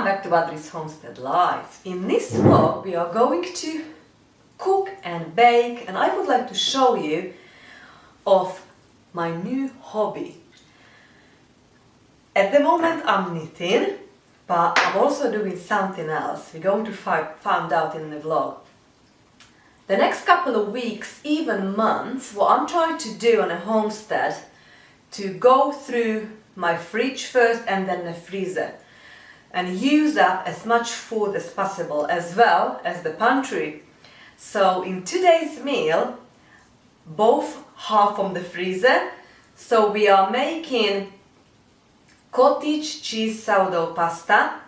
back to Adri's Homestead Life. In this vlog we are going to cook and bake, and I would like to show you of my new hobby. At the moment I'm knitting, but I'm also doing something else. We're going to find out in the vlog. The next couple of weeks, even months, what I'm trying to do on a homestead, to go through my fridge first and then the freezer and use up as much food as possible, as well as the pantry. So in today's meal, both half from the freezer, so we are making cottage cheese sourdough pasta.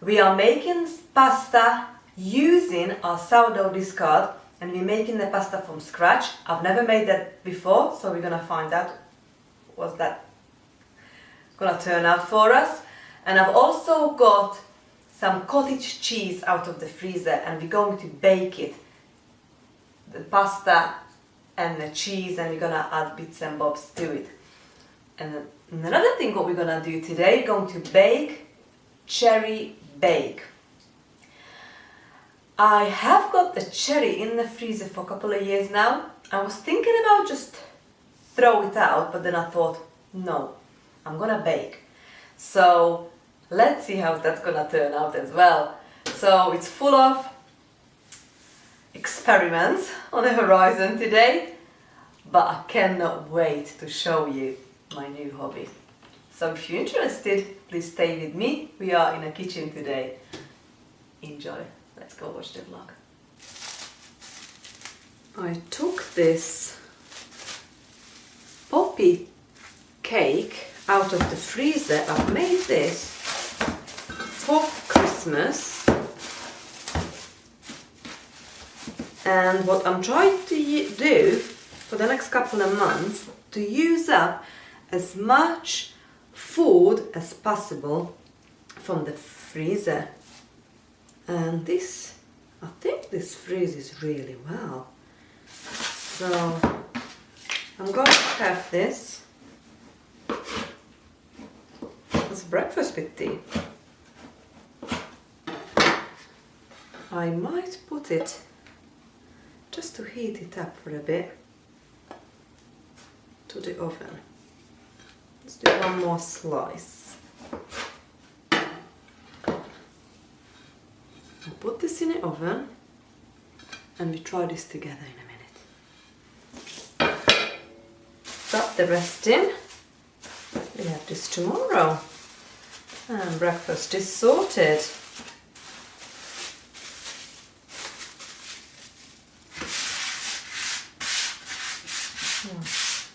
We are making pasta using our sourdough discard, and we're making the pasta from scratch. I've never made that before, so we're gonna find out what's that gonna turn out for us. And I've also got some cottage cheese out of the freezer, and we're going to bake it, the pasta and the cheese, and we're gonna add bits and bobs to it. And another thing what we're gonna do today, we're going to bake cherry bake. I have got the cherry in the freezer for a couple of years now. I was thinking about just throw it out, but then I thought, no, I'm gonna bake. So let's see how that's gonna turn out as well. So it's full of experiments on the horizon today, but I cannot wait to show you my new hobby. So if you're interested, please stay with me. We are in a kitchen today. Enjoy. Let's go watch the vlog. I took this poppy cake out of the freezer. I've made this for Christmas, and what I'm trying to do for the next couple of months, to use up as much food as possible from the freezer. And this, I think this freezes really well. So I'm going to have this as breakfast with tea. I might put it just to heat it up for a bit to the oven. Let's do one more slice. I'll put this in the oven and we try this together in a minute. Put the rest in. We have this tomorrow. And breakfast is sorted.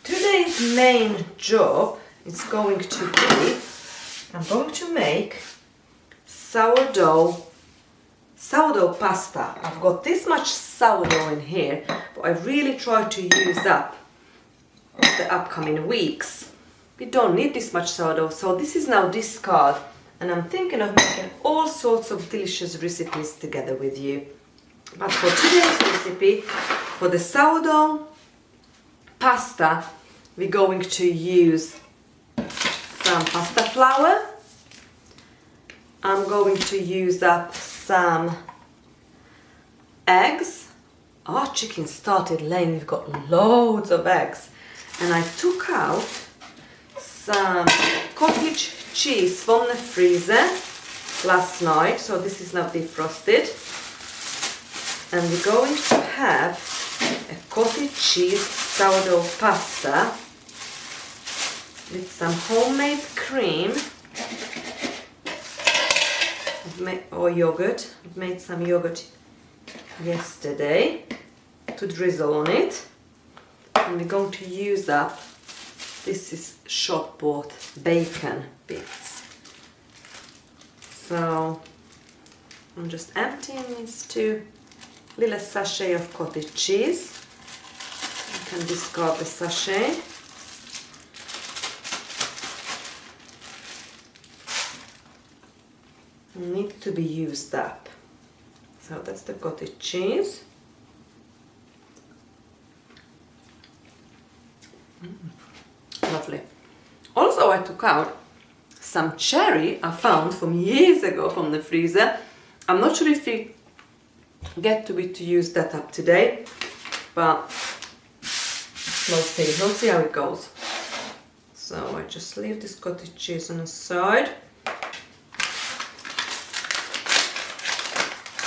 Today's main job is going to be, I'm going to make sourdough pasta. I've got this much sourdough in here, but I really try to use up the upcoming weeks. We don't need this much sourdough, so this is now discard, and I'm thinking of making all sorts of delicious recipes together with you. But for today's recipe, for the sourdough pasta, we're going to use some pasta flour. I'm going to use up some eggs. Our chicken started laying, we've got loads of eggs. And I took out some cottage cheese from the freezer last night, so this is now defrosted. And we're going to have a cottage cheese sourdough pasta with some homemade cream or yogurt. I've made some yogurt yesterday to drizzle on it, and we're going to use up, this is shop bought bacon bits. So I'm just emptying these two little sachet of cottage cheese. You can discard the sachet. Need to be used up. So that's the cottage cheese. Lovely. Also I took out some cherry I found from years ago from the freezer. I'm not sure if we get to use that up today, but we'll see how it goes. So I just leave this cottage cheese on the side.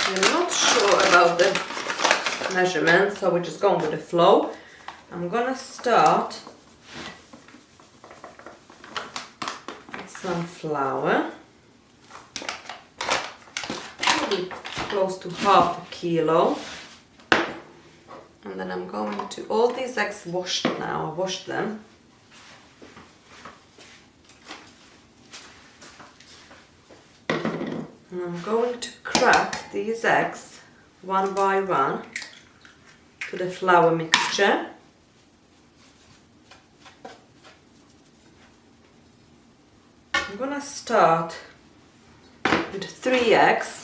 I'm not sure about the measurements, so we're just going with the flow. I'm gonna start with some flour, probably close to 1/2 kilo. And then I'm going to, all these eggs washed now, I washed them. And I'm going to crack these eggs one by one to the flour mixture. I'm gonna start with 3 eggs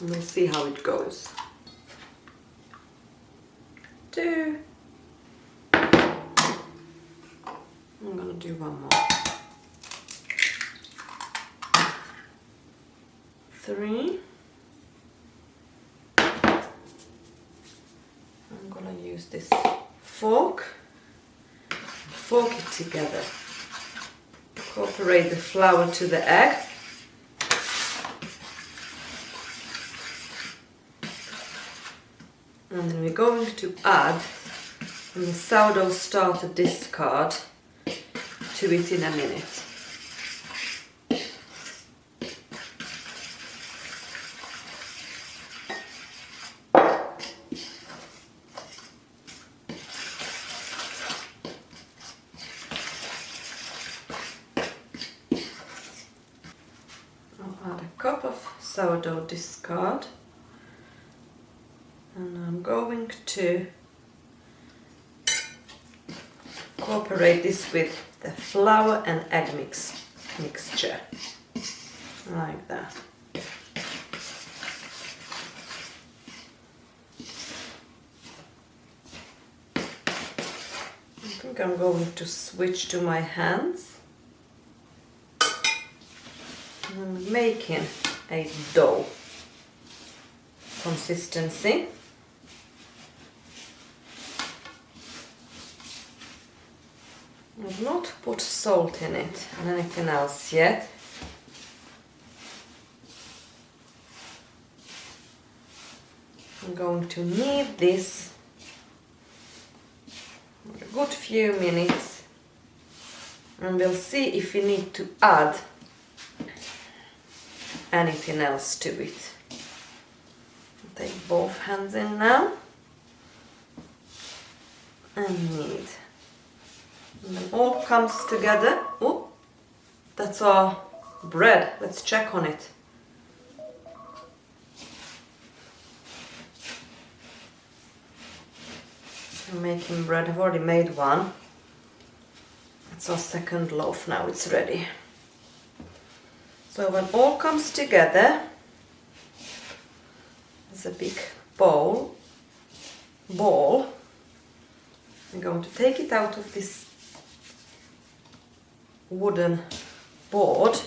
and we'll see how it goes. 2. I'm gonna do one more. 3. I'm gonna use this fork it together. Incorporate the flour to the egg. And then we're going to add the sourdough starter discard to it in a minute. I'll add a cup of sourdough discard. And I'm going to incorporate this with the flour and egg mixture, like that. I think I'm going to switch to my hands. I'm making a dough consistency. I've not put salt in it and anything else yet. I'm going to knead this for a good few minutes and we'll see if we need to add anything else to it. I'll take both hands in now and knead. And then all comes together. Oh, that's our bread. Let's check on it. I'm making bread. I've already made one. It's our second loaf now. It's ready. So when all comes together, there's a big ball. I'm going to take it out of this wooden board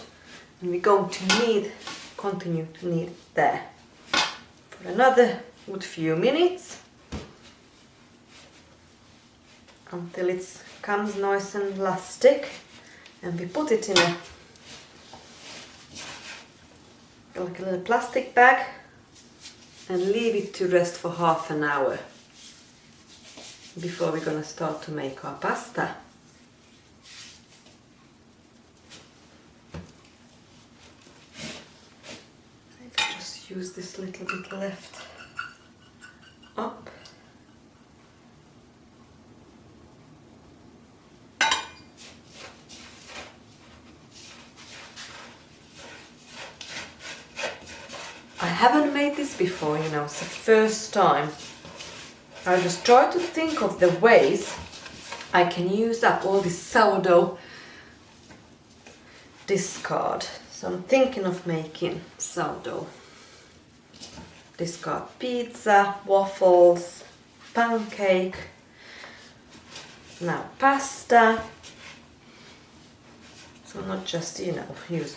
and we're going to continue to knead there for another good few minutes until it comes nice and elastic, and we put it in like a little plastic bag and leave it to rest for half an hour before we're gonna start to make our pasta. Use this little bit left up. I haven't made this before, you know, it's the first time. I just try to think of the ways I can use up all this sourdough discard. So I'm thinking of making sourdough discard pizza, waffles, pancake, now pasta. So not just, you know, use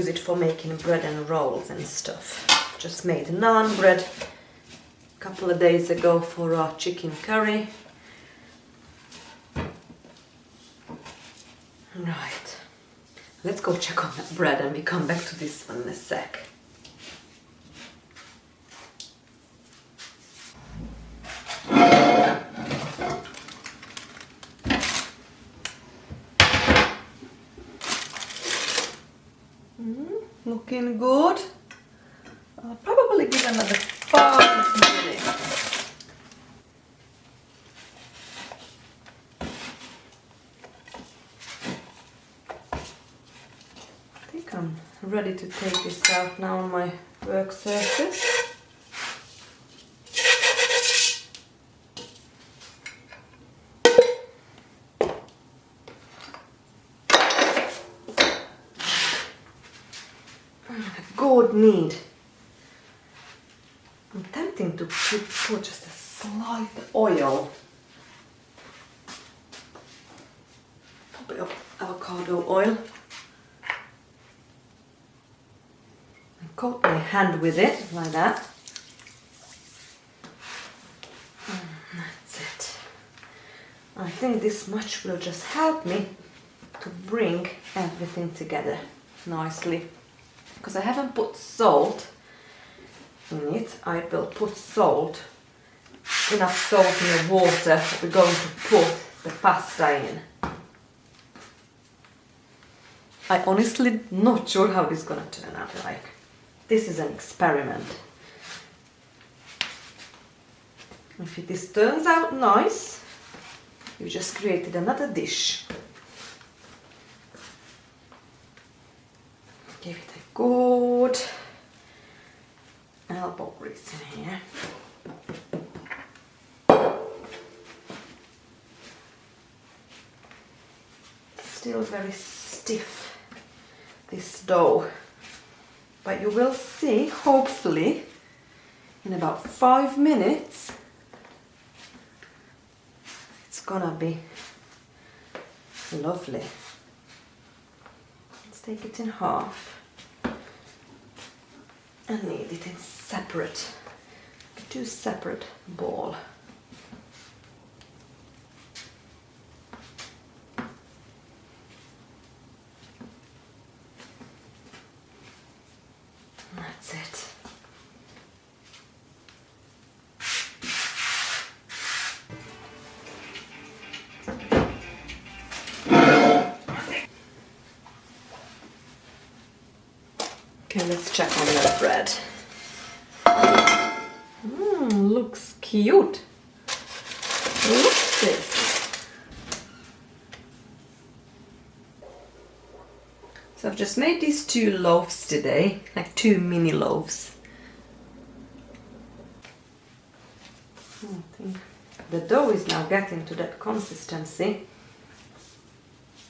it for making bread and rolls and stuff. Just made naan bread a couple of days ago for our chicken curry. Right, let's go check on that bread and we come back to this one in a sec. Looking good. I'll probably give another 5 minutes. I think I'm ready to take this out now on my work surface. Good need. I'm tempting to put just a slight oil. A bit of avocado oil. And coat my hand with it, like that. And that's it. I think this much will just help me to bring everything together nicely. Because I haven't put salt in it, I will put salt, enough salt in the water that we're going to put the pasta in. I honestly not sure how this is gonna turn out like. This is an experiment. If this turns out nice, you just created another dish. Give it a good elbow grease in here. Still very stiff, this dough, but you will see, hopefully, in about 5 minutes, it's gonna be lovely. Let's take it in half and knead it in two separate balls. That's it. Okay, let's check on the bread. Looks cute. Look at this. So I've just made these 2 loaves today, like 2 mini loaves. I think the dough is now getting to that consistency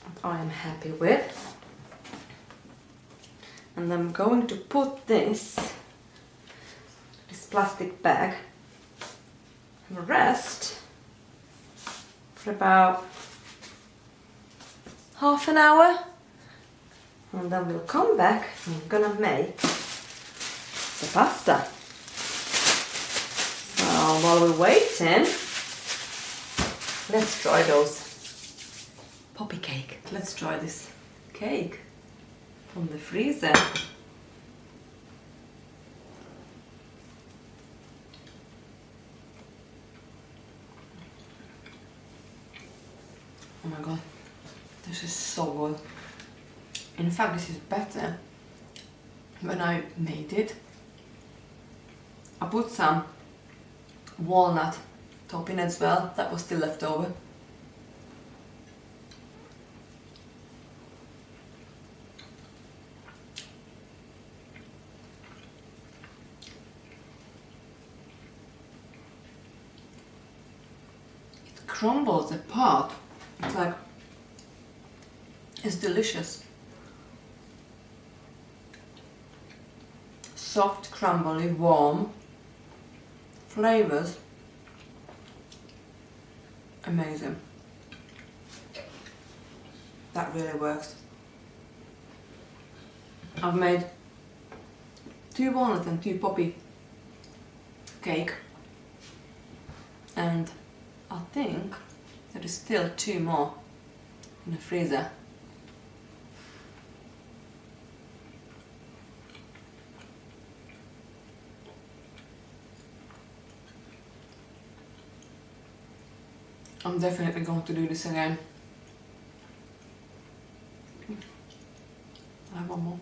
that I am happy with. And I'm going to put this plastic bag and rest for about half an hour, and then we'll come back and we're gonna make the pasta. So while we're waiting, let's try those poppy cake. Let's try this cake from the freezer. Oh my god, this is so good. In fact, this is better when I made it. I put some walnut topping as well, that was still left over. It crumbles apart. It's like, it's delicious. Soft, crumbly, warm, flavors, amazing. That really works. I've made 2 walnut and 2 poppy cake, and I think there is still 2 more in the freezer. I'm definitely going to do this again. I have one more.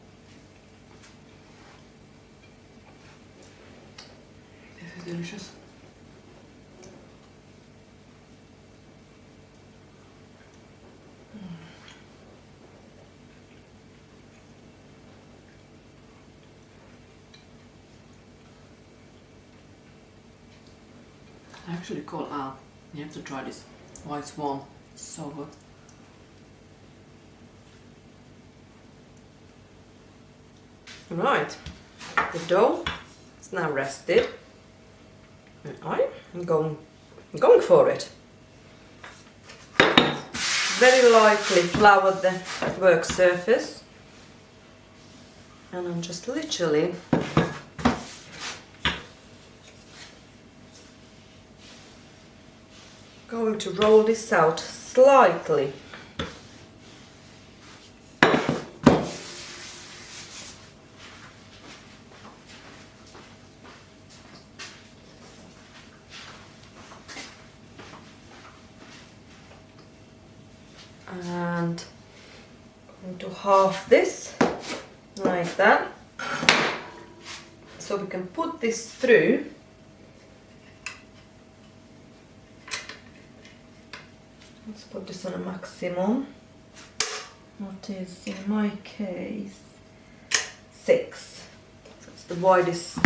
This is delicious. I actually call Al. You have to try this while it's warm. It's so good. Right, the dough is now rested, and I'm going for it. Very lightly floured the work surface, and I'm just literally going to roll this out slightly. And I'm going to half this like that, so we can put this through. Let's put this on a maximum. What is in my case 6. So it's the widest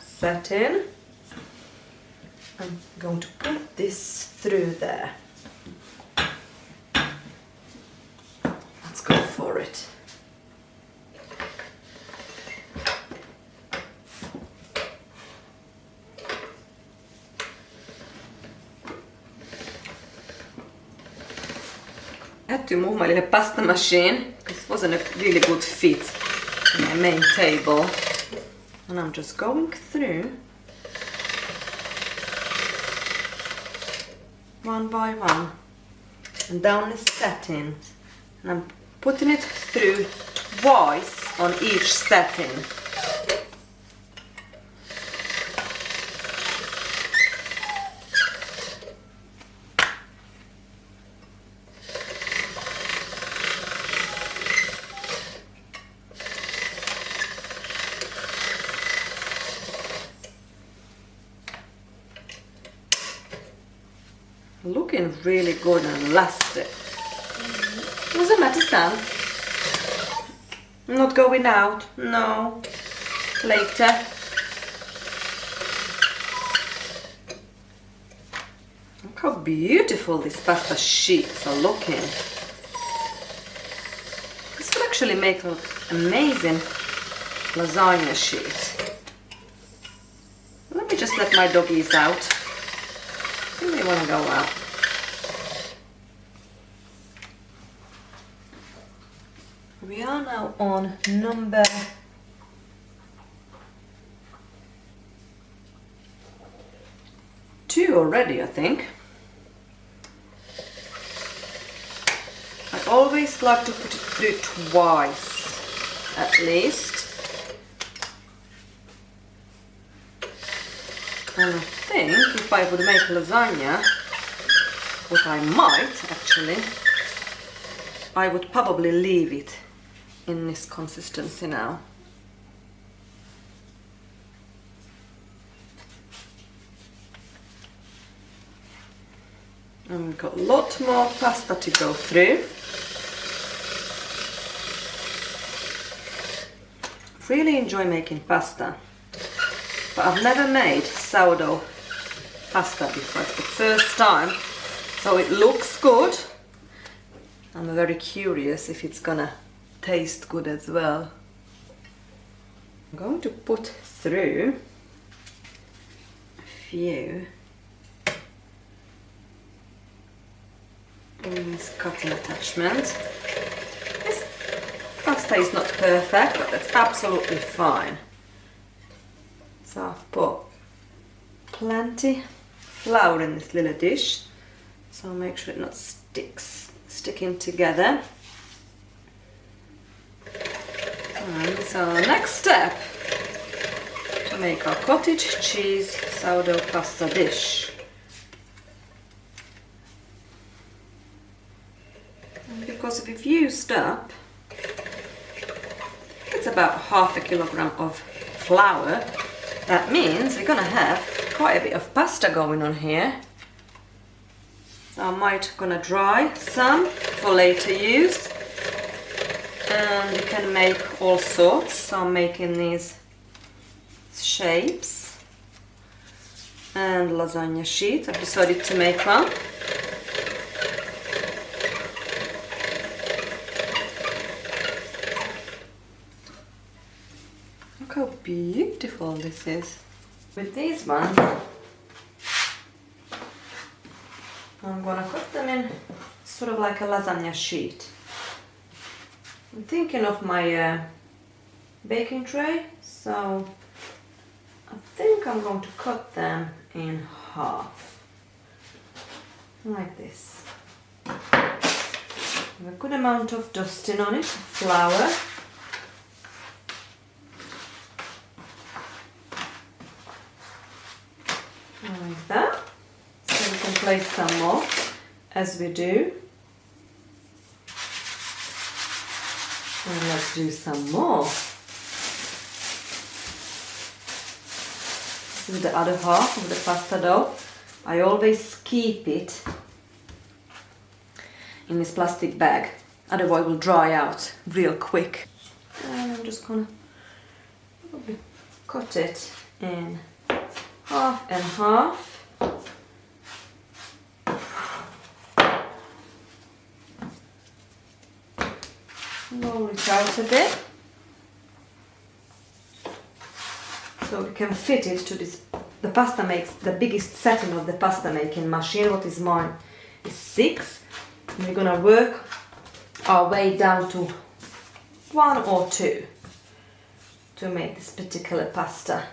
setting. I'm going to put this through there. Let's go for it. I had to move my little pasta machine because it wasn't a really good fit in my main table. And I'm just going through one by one and down the settings. And I'm putting it through twice on each setting. Looking really good and elastic. What's the matter, Sam? Not going out? No. Later. Look how beautiful these pasta sheets are looking. This would actually make an amazing lasagna sheet. Let me just let my doggies out. I think they want to go out. We are now on number 2 already, I think. I always like to put it through twice, at least. And I think if I would make lasagna, what I might actually, I would probably leave it in this consistency now. And we've got a lot more pasta to go through. Really enjoy making pasta, but I've never made sourdough pasta before. It's the first time, so it looks good. I'm very curious if it's gonna taste good as well. I'm going to put through a few This cutting attachment. This pasta is not perfect, but that's absolutely fine. So I've put plenty flour in this little dish, so I'll make sure it not sticking together. And so next step, to make our cottage cheese sourdough pasta dish. And because we've used up, it's about 1/2 kilogram of flour, that means we're gonna have quite a bit of pasta going on here. So I might gonna dry some for later use. And you can make all sorts. So I'm making these shapes and lasagna sheet. I've decided to make one. Look how beautiful this is. With these ones, I'm gonna cut them in sort of like a lasagna sheet. I'm thinking of my baking tray, so I think I'm going to cut them in half, like this. Have a good amount of dusting on it, flour. Like that. So we can place some more as we do. And let's do some more. This is the other half of the pasta dough. I always keep it in this plastic bag, otherwise it will dry out real quick. And I'm just gonna probably cut it in half and half. Roll it out a bit so we can fit it to this. The pasta makes the biggest setting of the pasta making machine. What is mine is 6. And we're gonna work our way down to 1 or 2 to make this particular pasta.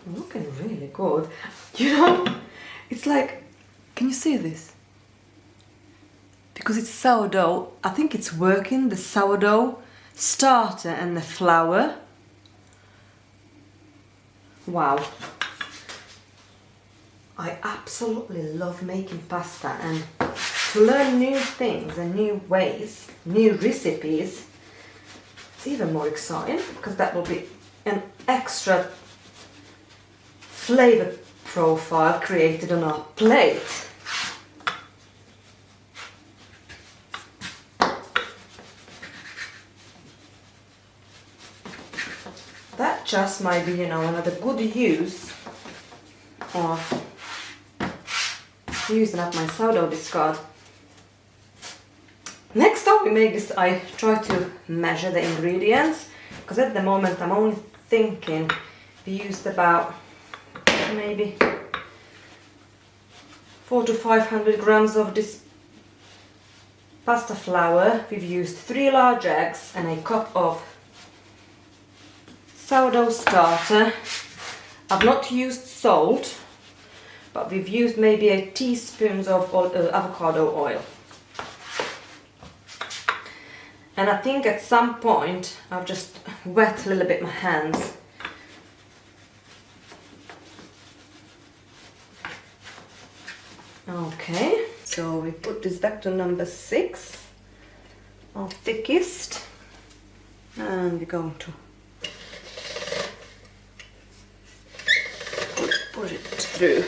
Looking really good. You know, it's like, can you see this? Because it's sourdough, I think it's working, the sourdough starter and the flour. Wow. I absolutely love making pasta, and to learn new things and new ways, new recipes, it's even more exciting because that will be an extra flavor profile created on our plate. That just might be, you know, another good use of using up my sourdough discard. Next time we make this, I try to measure the ingredients, because at the moment I'm only thinking we used about maybe 400 to 500 grams of this pasta flour. We've used 3 large eggs and a cup of sourdough starter. I've not used salt, but we've used maybe a teaspoon of avocado oil. And I think at some point I've just wet a little bit my hands. Okay, so we put this back to number 6, our thickest, and we're going to put it through.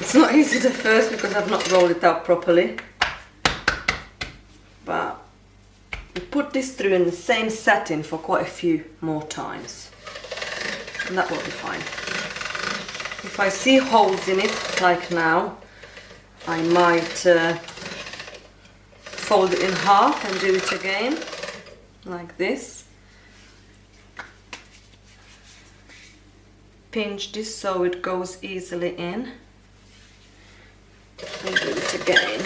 It's not easy at first because I've not rolled it out properly, but we put this through in the same setting for quite a few more times, and that will be fine. If I see holes in it, like now, I might fold it in half and do it again. like this. Pinch this so it goes easily in. And do it again.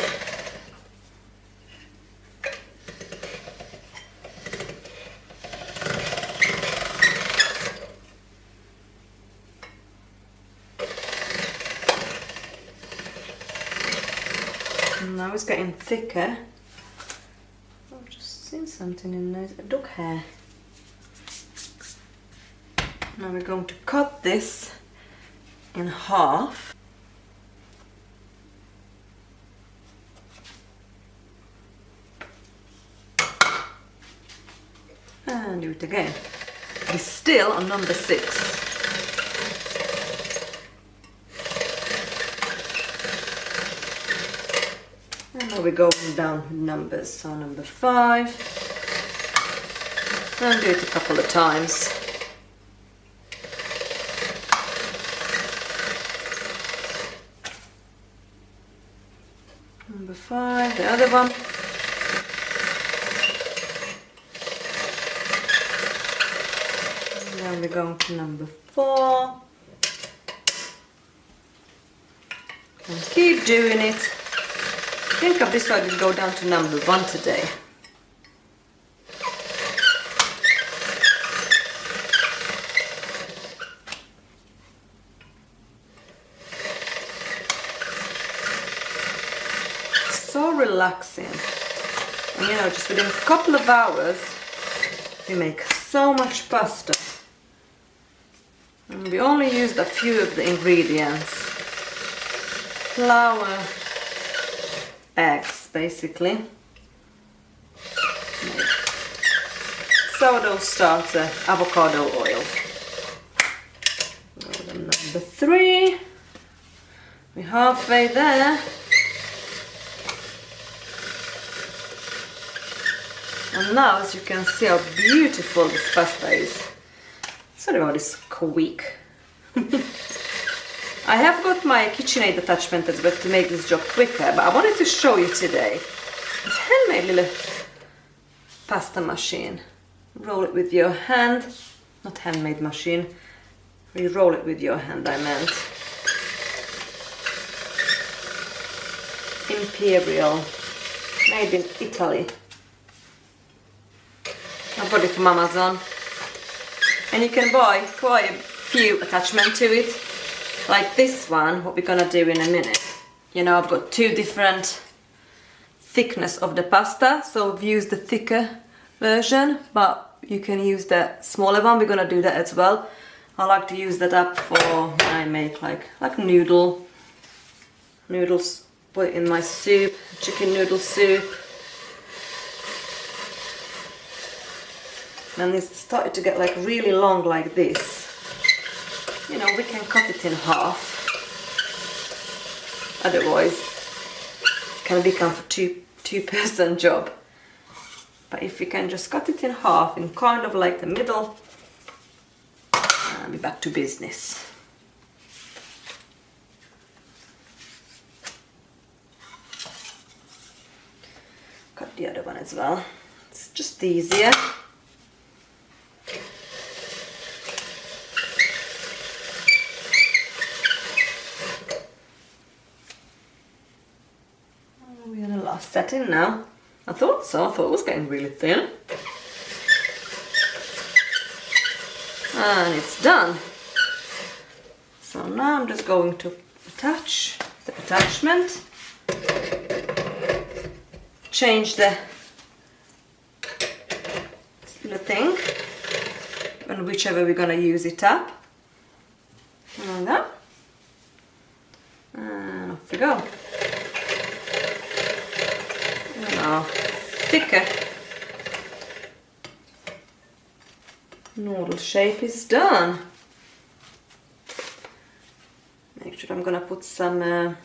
And now it's getting thicker. I've just seen something in there, a dog hair. Now we're going to cut this in half. And do it again. We're still on number 6. And now we're going down with numbers. So number 5. And do it a couple of times. Number 5, the other one. And then we're going to number 4. And keep doing it. I think I've decided to go down to number 1 today. So relaxing, and you know, just within a couple of hours we make so much pasta, and we only used a few of the ingredients: flour, eggs basically, sourdough starter, avocado oil. Go to number 3, we're halfway there. And now, as you can see how beautiful this pasta is. Sorry about this squeak. I have got my KitchenAid attachment as well to make this job quicker, but I wanted to show you today this handmade little pasta machine. Roll it with your hand, not handmade machine, re-roll it with your hand, I meant. Imperial, made in Italy. I got it from Amazon, and you can buy quite a few attachments to it, like this one, what we're gonna do in a minute. You know, I've got 2 different thickness of the pasta, so I've used the thicker version, but you can use the smaller one. We're gonna do that as well. I like to use that up for when I make like noodles, put it in my soup, chicken noodle soup. And it's started to get like really long like this. You know, we can cut it in half. Otherwise, it can become a two-person job. But if we can just cut it in half in kind of like the middle, I'll be back to business. Cut the other one as well. It's just easier. We're in the last setting now. I thought so. I thought it was getting really thin. And it's done. So now I'm just going to attach the attachment. Change the little thing, and whichever we're gonna use it up. Like that. And off we go. Now, thicker noodle shape is done. Make sure I'm gonna put some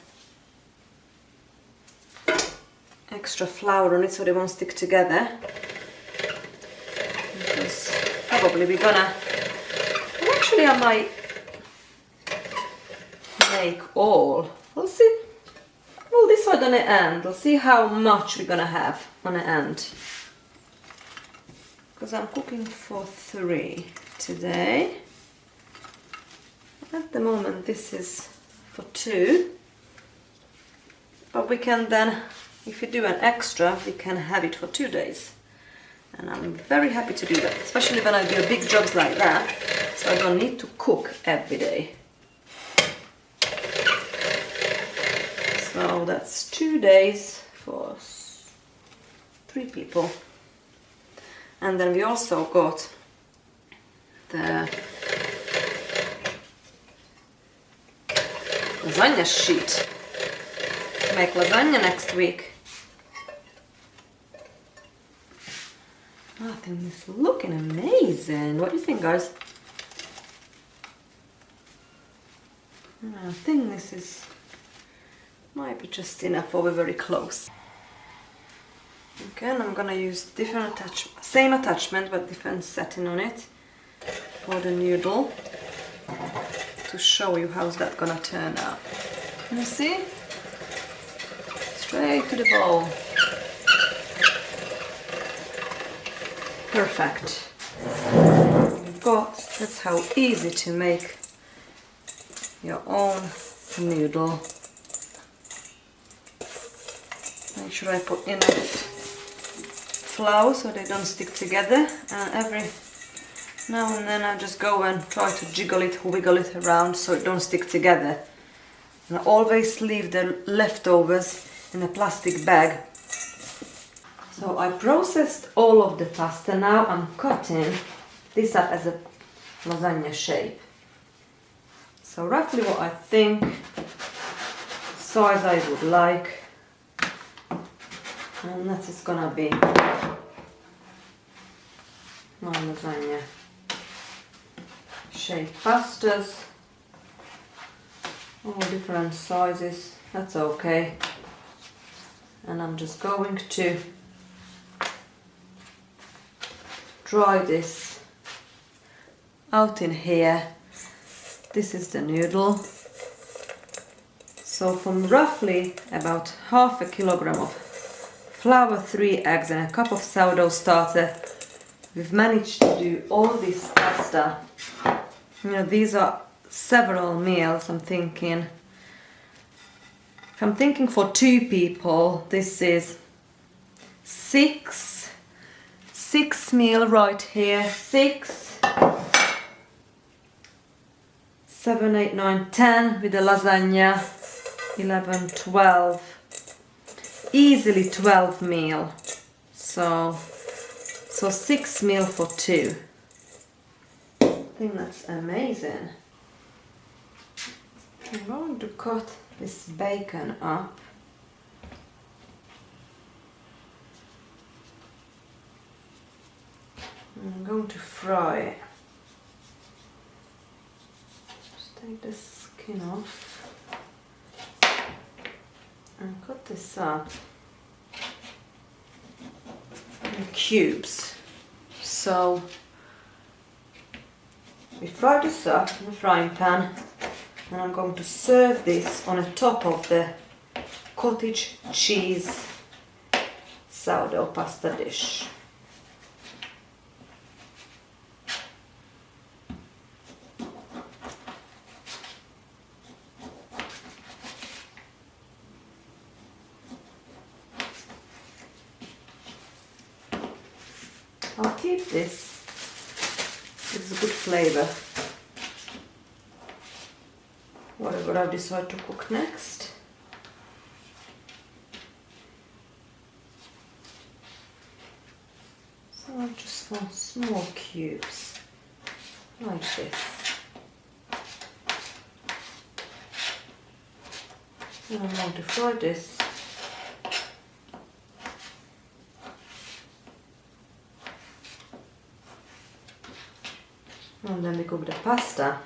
extra flour on it so they won't stick together. Because probably we're gonna, well, actually I might make all. We'll see. Well, this one on the end. We'll see how much we're gonna have on the end. because I'm cooking for 3 today. At the moment this is for 2, but we can then, if you do an extra, we can have it for 2 days. And I'm very happy to do that, especially when I do big jobs like that, so I don't need to cook every day. So that's 2 days for 3 people. And then we also got the lasagna sheet. Make lasagna next week. I think this is looking amazing. What do you think, guys? I think this might be just enough, or we're very close. Okay, and I'm gonna use same attachment but different setting on it for the noodle to show you how's that gonna turn out. Can you see? Straight to the bowl. Perfect. That's how easy to make your own noodle. Make sure I put enough flour so they don't stick together, and every now and then I just go and try to wiggle it around so it don't stick together. And I always leave the leftovers in a plastic bag. So I processed all of the pasta. Now I'm cutting this up as a lasagna shape. So roughly what I think, size I would like, and that is gonna be my lasagna shape pastas, all different sizes, that's okay. And I'm just going to dry this out in here. This is the noodle. So from roughly about half a kilogram of flour, 3 eggs and a cup of sourdough starter, we've managed to do all this pasta. You know, these are several meals. I'm thinking, if I'm thinking for 2 people, this is 6 meal right here. 6, 7, 8, 9, 10 with the lasagna. 11, 12. Easily 12 meal. So 6 meal for 2. I think that's amazing. I'm going to cut this bacon up. I'm going to fry it. Just take the skin off and cut this up in cubes. So we fry this up in a frying pan, and I'm going to serve this on the top of the cottage cheese sourdough pasta dish. I'll keep this. It's a good flavor. Whatever I decide to cook next. So I just want small cubes like this. And I'm going to fry this. And then we cook the pasta.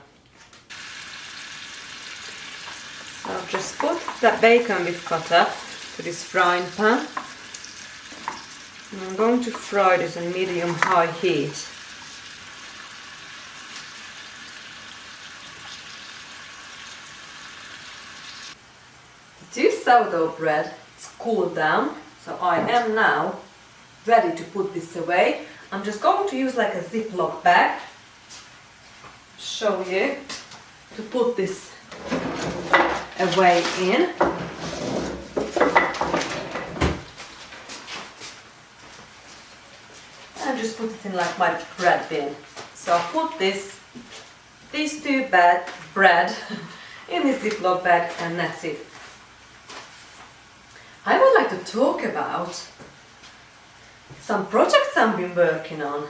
So I've just put that bacon we've cut up to this frying pan. And I'm going to fry this on medium-high heat. The 2 sourdough bread, it's cooled down, so I am now ready to put this away. I'm just going to use like a Ziploc bag, show you, to put this away in. And just put it in like my bread bin. So I put these two bread in this Ziploc bag, and that's it. I would like to talk about some projects I've been working on.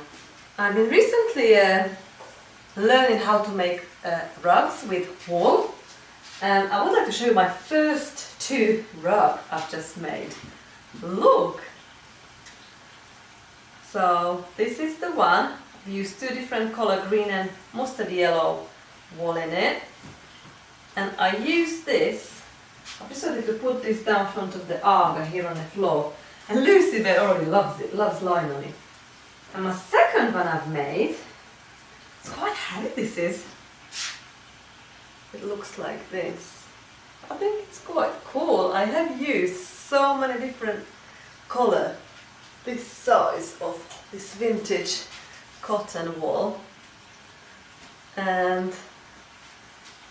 I've been recently learning how to make rugs with wool, and I would like to show you my first 2 rugs I've just made. Look! So this is the one. I used 2 different color, green and mustard yellow wool in it, and I use this. I decided to put this down front of the Aga here on the floor, and Lucy there already loves it, loves lying on it. And my second one I've made, it's quite heavy this is. It looks like this. I think it's quite cool. I have used so many different color, this size of this vintage cotton wool, and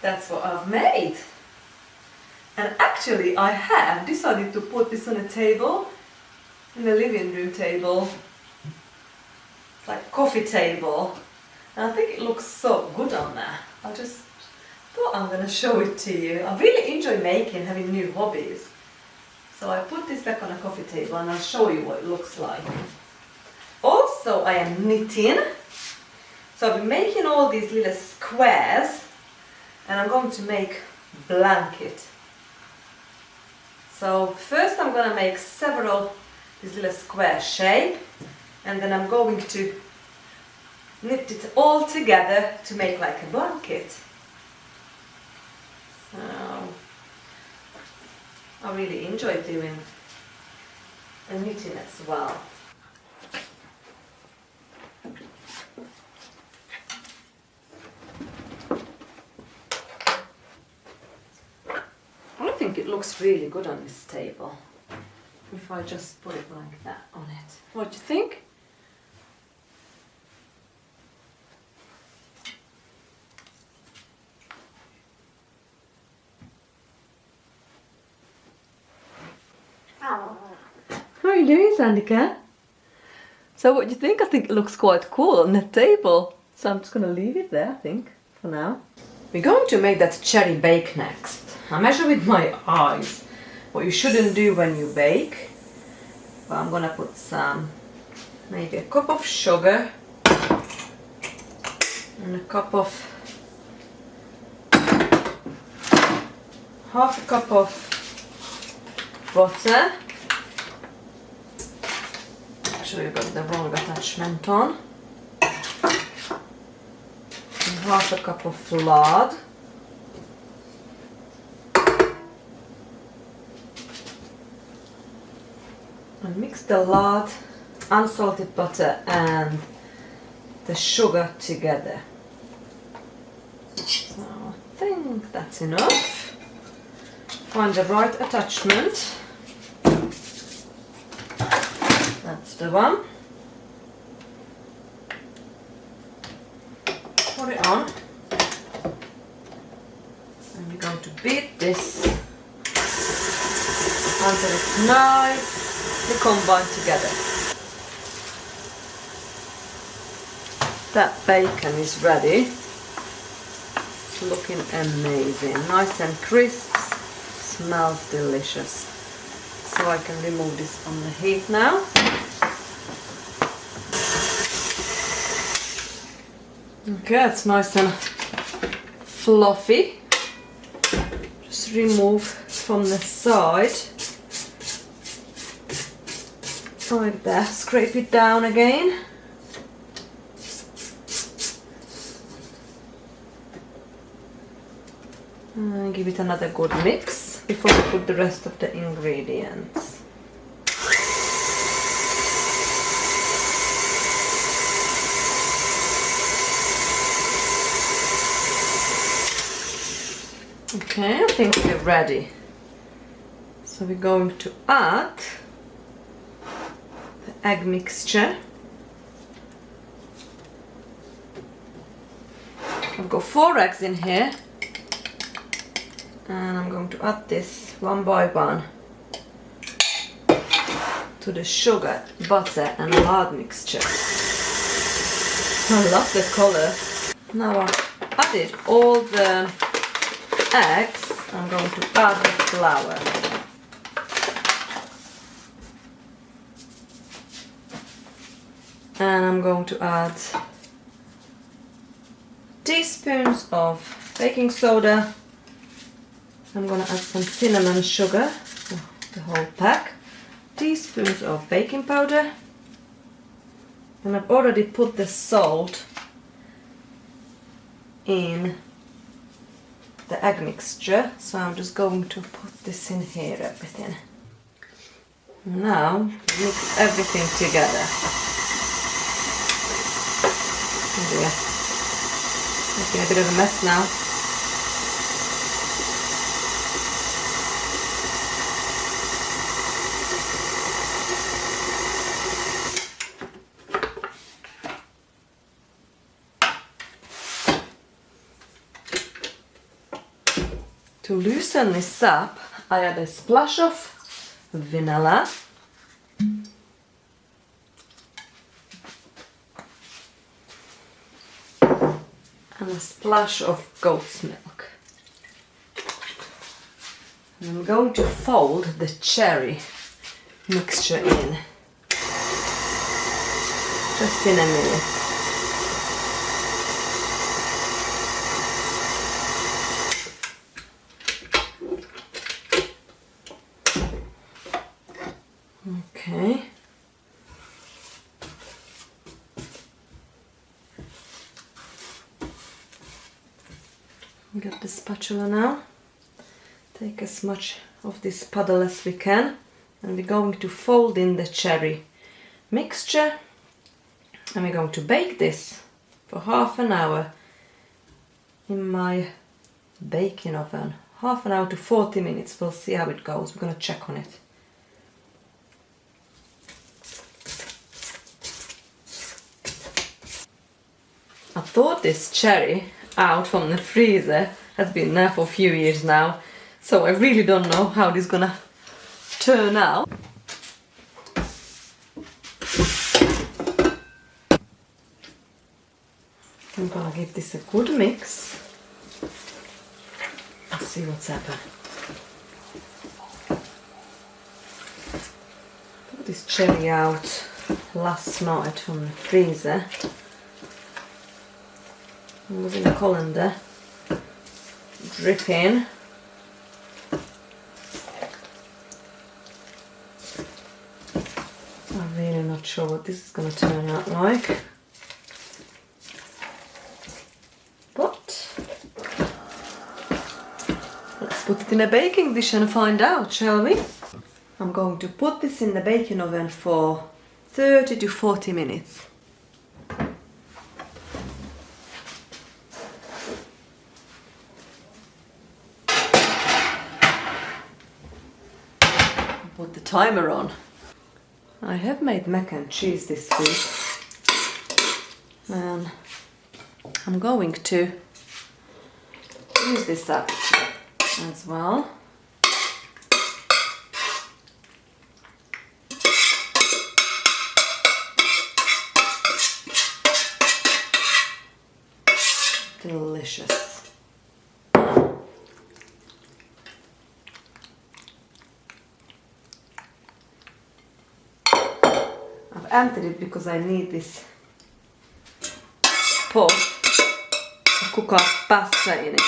that's what I've made. And actually I have decided to put this on a table, in the living room table. It's like a coffee table. And I think it looks so good on there. I just thought I'm gonna show it to you. I really enjoy having new hobbies. So I put this back on a coffee table and I'll show you what it looks like. Also I am knitting. So I've been making all these little squares, and I'm going to make blanket. So first I'm going to make several these little square shape, and then I'm going to knit it all together to make like a blanket. So I really enjoy doing knitting as well. I think it looks really good on this table if I just put it like that on it. What do you think? How are you doing, Sandika? So what do you think? I think it looks quite cool on the table. So I'm just going to leave it there, I think, for now. We're going to make that cherry bake next. I measure with my eyes what you shouldn't do when you bake. But I'm gonna put maybe a cup of sugar and half a cup of butter. Actually, I got the wrong attachment on. And half a cup of lard. And mix the lard, unsalted butter and the sugar together. So I think that's enough. Find the right attachment. That's the one. Put it on. And we're going to beat this until it's nice. They combine together. That bacon is ready. It's looking amazing. Nice and crisp. Smells delicious. So I can remove this from the heat now. Okay, it's nice and fluffy. Just remove from the side. Like that, scrape it down again. And give it another good mix before we put the rest of the ingredients. Okay, I think we're ready. So we're going to add egg mixture. I've got 4 eggs in here, and I'm going to add this one by one to the sugar, butter and lard mixture. I love the colour. Now I've added all the eggs, I'm going to add the flour. And I'm going to add teaspoons of baking soda. I'm going to add some cinnamon sugar, the whole pack. Teaspoons of baking powder. And I've already put the salt in the egg mixture, so I'm just going to put this in here, everything. Now mix everything together. Oh dear, making a bit of a mess now. To loosen this up, I add a splash of vanilla and a splash of goat's milk. And I'm going to fold the cherry mixture in just in a minute. Okay. Got the spatula now. Take as much of this puddle as we can, and we're going to fold in the cherry mixture, and we're going to bake this for half an hour in my baking oven. Half an hour to 40 minutes. We'll see how it goes. We're going to check on it. I thought this cherry out from the freezer has been there for a few years now, so I really don't know how this is gonna turn out. I'm gonna give this a good mix and see what's happened. Put this cherry out last night from the freezer. It was in a colander, dripping. I'm really not sure what this is going to turn out like, but let's put it in a baking dish and find out, shall we? I'm going to put this in the baking oven for 30 to 40 minutes. Put the timer on. I have made mac and cheese this week, and I'm going to use this up as well. Delicious. I've emptied it because I need this pot to cook up pasta in it.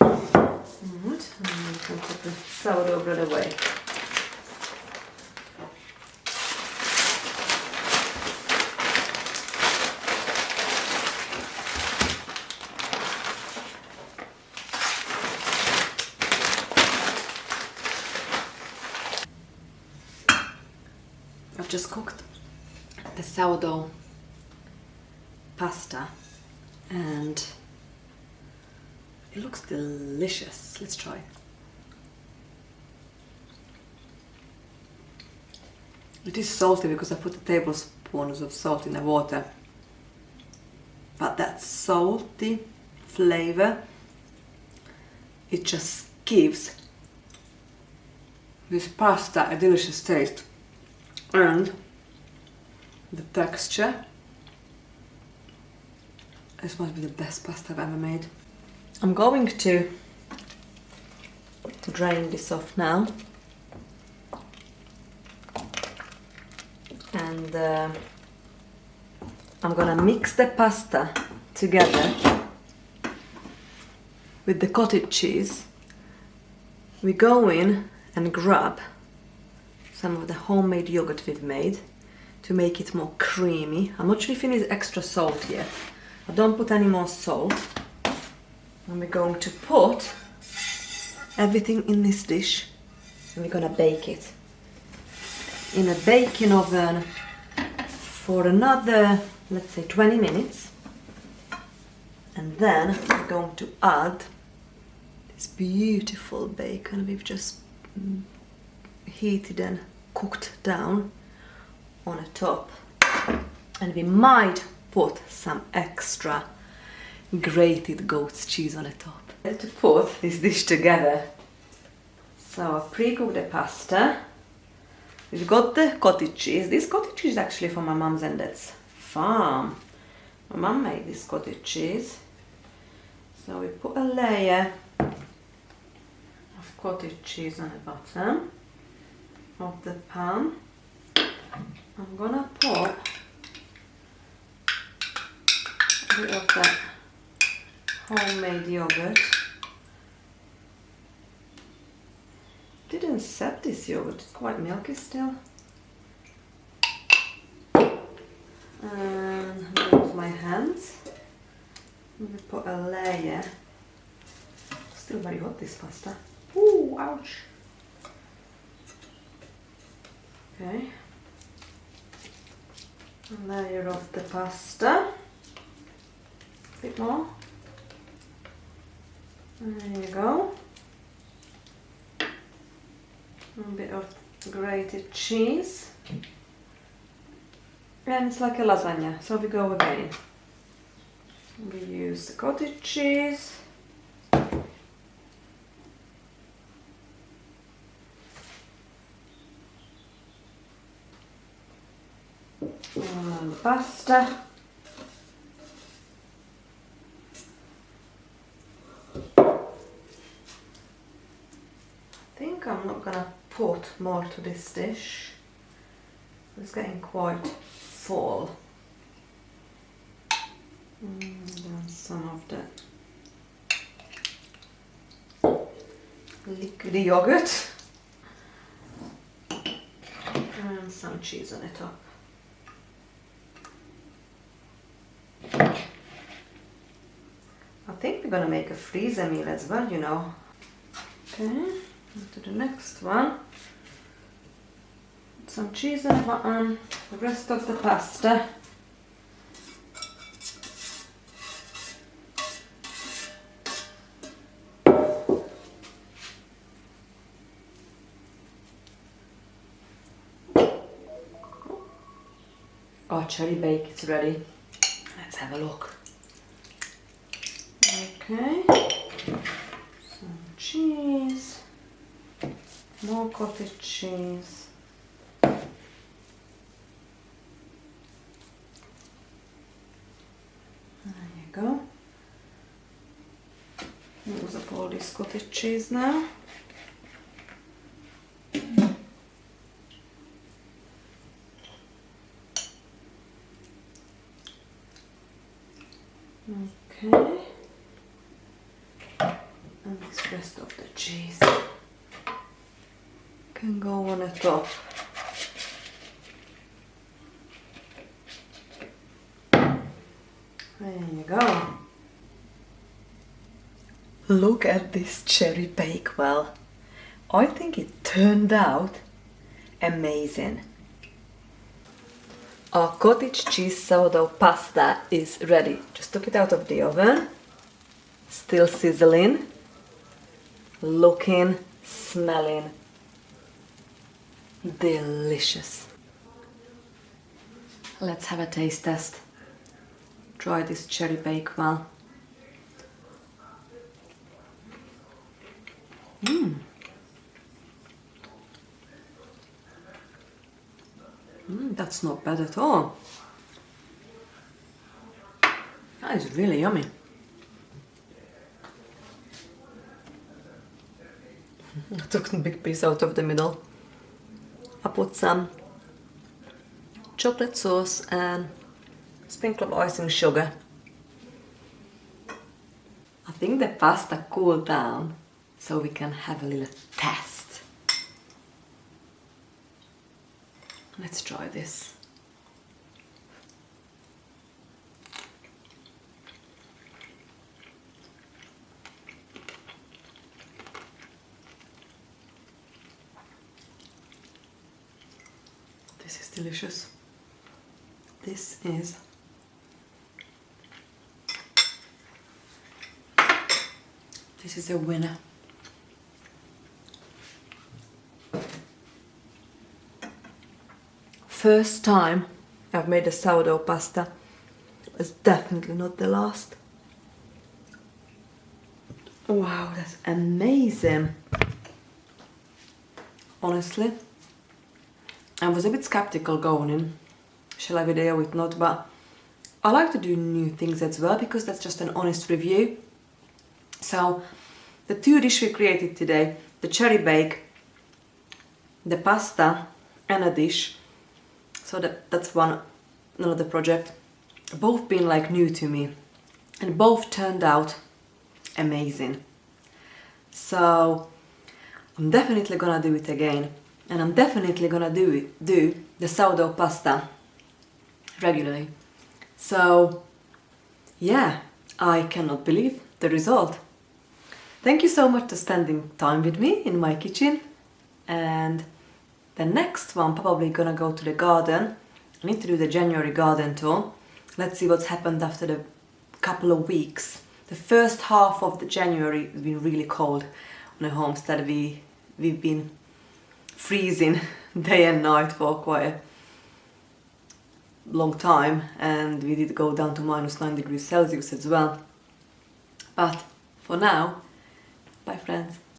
And then we can put the sourdough bread away. I've just cooked the sourdough pasta and it looks delicious. Let's try. It is salty because I put a tablespoon of salt in the water. But that salty flavor, it just gives this pasta a delicious taste. And the texture, this must be the best pasta I've ever made. I'm going to drain this off now. And I'm gonna mix the pasta together with the cottage cheese. We go in and grab some of the homemade yogurt we've made to make it more creamy. I'm not sure if it needs extra salt yet. I don't put any more salt. And we're going to put everything in this dish and we're gonna bake it in a baking oven for another, let's say 20 minutes. And then we're going to add this beautiful bacon we've just heated and cooked down on the top. And we might put some extra grated goat's cheese on the top. To put this dish together, so I pre-cooked the pasta. We've got the cottage cheese. This cottage cheese is actually from my mum's and dad's farm. My mum made this cottage cheese. So we put a layer of cottage cheese on the bottom of the pan. I'm gonna put a bit of that homemade yogurt. Didn't set this yogurt, it's quite milky still. And use my hands. We put a layer. Still very hot, this pasta. Ooh, ouch. Okay. A layer of the pasta. A bit more. There you go. A bit of grated cheese. And it's like a lasagna, so we go again. We use the cottage cheese. And pasta. I think I'm not gonna put more to this dish. It's getting quite full. And then some of the liquidy yogurt and some cheese on the top. I think we're gonna make a freezer meal as well, you know. Okay, on to the next one. Some cheese on the bottom, the rest of the pasta. Oh, cherry bake, it's ready. Let's have a look. Okay, some cheese, more cottage cheese. There you go. Use up all this cottage cheese now. Okay. And this rest of the cheese can go on the top. There you go. Look at this cherry bakewell. I think it turned out amazing. Our cottage cheese sourdough pasta is ready. Just took it out of the oven. Still sizzling. Looking, smelling delicious. Let's have a taste test. Try this cherry bake well. That's not bad at all. That is really yummy. I took a big piece out of the middle. I put some chocolate sauce and a sprinkle of icing sugar. I think the pasta cooled down, so we can have a little test. Let's try this. This is delicious. This is a winner. First time I've made a sourdough pasta. It's definitely not the last. Wow, that's amazing. Honestly, I was a bit skeptical going in. Shall I video it not? But I like to do new things as well because that's just an honest review. So the two dishes we created today, the cherry bake, the pasta and a dish. So that's another project. Both been like new to me and both turned out amazing. So I'm definitely gonna do it again, and I'm definitely gonna do the sourdough pasta regularly. So yeah, I cannot believe the result. Thank you so much for spending time with me in my kitchen, and the next one probably gonna go to the garden. I need to do the January garden tour. Let's see what's happened after the couple of weeks. The first half of the January has been really cold on the homestead. We've been freezing day and night for quite a long time, and we did go down to -9 degrees Celsius as well. But for now, bye friends.